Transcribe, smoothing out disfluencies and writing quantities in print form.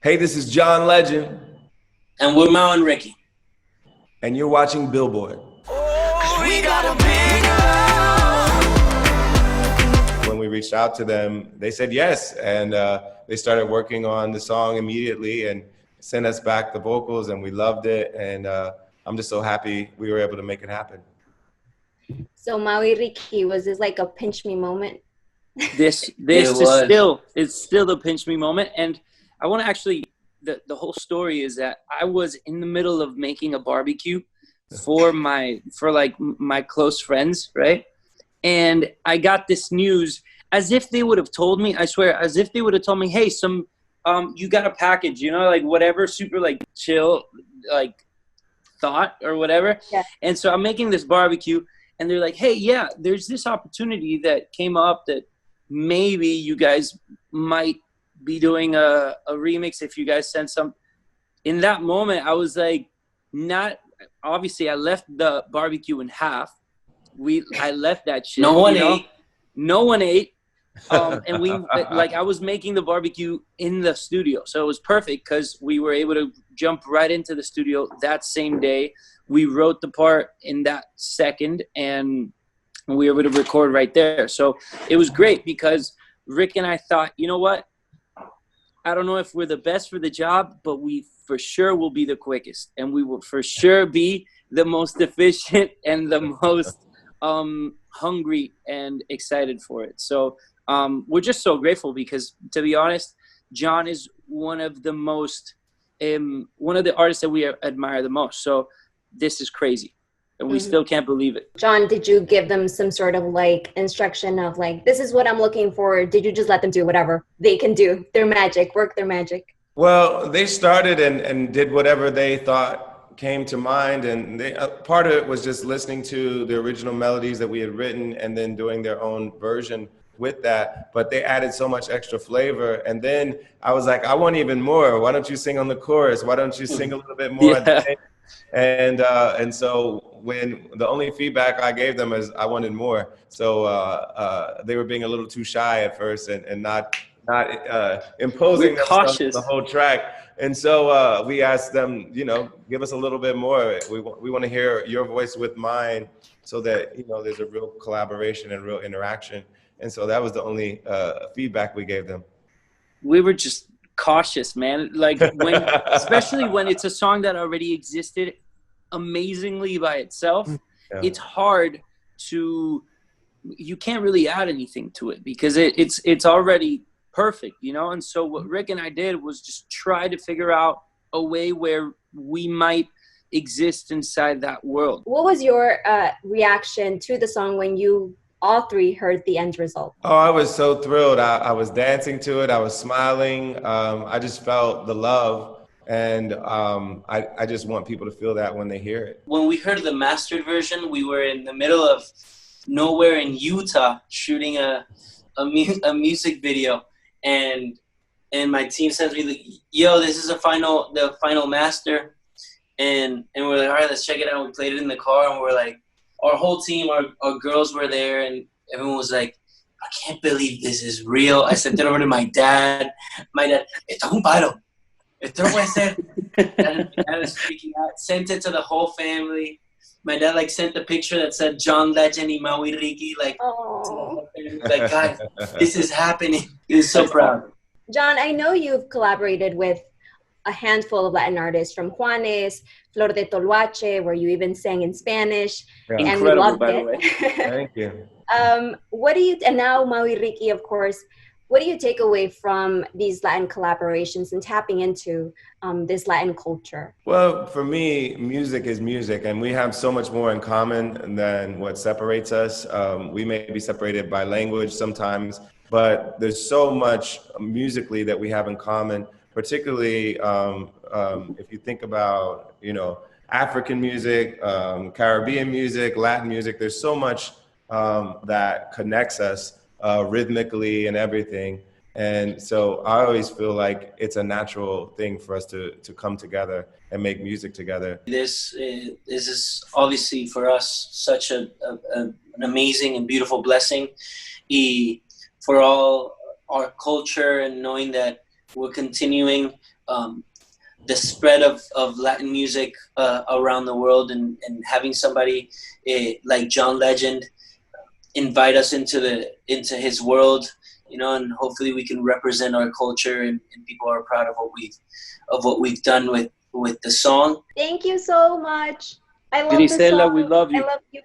Hey, this is John Legend. And we're Mau and Ricky. And you're watching Billboard. When we reached out to them, they said yes. And they started working on the song immediately and sent us back the vocals, and we loved it. And I'm just so happy we were able to make it happen. So Maui Ricky, was this like a pinch me moment? This it's still the pinch me moment. And I want to actually, the whole story is that I was in the middle of making a barbecue for my close friends, right? And I got this news as if they would have told me, I swear, as if they would have told me, hey, you got a package, like whatever, super like chill, like thought or whatever. Yeah. And so I'm making this barbecue and they're like, hey, yeah, there's this opportunity that came up that maybe you guys might be doing a remix if you guys send some. In that moment, I was like, obviously I left the barbecue in half. I left that shit. No one ate. And I was making the barbecue in the studio. So it was perfect because we were able to jump right into the studio that same day. We wrote the part in that second and we were able to record right there. So it was great because Rick and I thought, you know what? I don't know if we're the best for the job, but we for sure will be the quickest. And we will for sure be the most efficient and the most hungry and excited for it. So we're just so grateful because, to be honest, John is one of the artists that we admire the most. So this is crazy. And we still can't believe it. John, did you give them some sort of like instruction of like, this is what I'm looking for? Or did you just let them do whatever they can do? Their magic, work their magic? Well, they started and did whatever they thought came to mind. And part of it was just listening to the original melodies that we had written and then doing their own version with that. But they added so much extra flavor. And then I was like, I want even more. Why don't you sing on the chorus? Why don't you sing a little bit more? Yeah. And so when the only feedback I gave them is I wanted more. So they were being a little too shy at first and not imposing the whole track. And so we asked them, give us a little bit more. We want to hear your voice with mine so that, there's a real collaboration and real interaction. And so that was the only feedback we gave them. We were just cautious, man. Like especially when it's a song that already existed amazingly by itself. Yeah. It's hard you can't really add anything to it because it's already perfect, And so what Rick and I did was just try to figure out a way where we might exist inside that world. What was your reaction to the song when you all three heard the end result? Oh, I was so thrilled. I was dancing to it. I was smiling. I just felt the love. And I just want people to feel that when they hear it. When we heard the mastered version, we were in the middle of nowhere in Utah shooting a music video. And my team sends me like, yo, this is the final master. And we're like, all right, let's check it out. We played it in the car and we're like, our whole team, our girls were there, and everyone was like, I can't believe this is real. I sent it over to my dad. My dad, esto es un paro. Esto no puede ser. Dad was freaking out. Sent it to the whole family. My dad sent the picture that said John Legend y Maui Ricky. God, this is happening. He was so proud. John, I know you've collaborated with a handful of Latin artists, from Juanes, Flor de Toloache, where you even sang in Spanish. Yeah. And incredible, we loved by it. the way. Thank you. And now Maui Ricky, of course, what do you take away from these Latin collaborations and tapping into this Latin culture? Well, for me, music is music, and we have so much more in common than what separates us. We may be separated by language sometimes, but there's so much musically that we have in common. Particularly if you think about, African music, Caribbean music, Latin music, there's so much that connects us rhythmically and everything. And so I always feel like it's a natural thing for us to come together and make music together. This is obviously for us such an amazing and beautiful blessing for all our culture, and knowing that we're continuing the spread of Latin music around the world, and having somebody like John Legend invite us into his world, you know, and hopefully we can represent our culture, and people are proud of what we've done with the song. Thank you so much. I love Grisela, the song. we love you. I love you.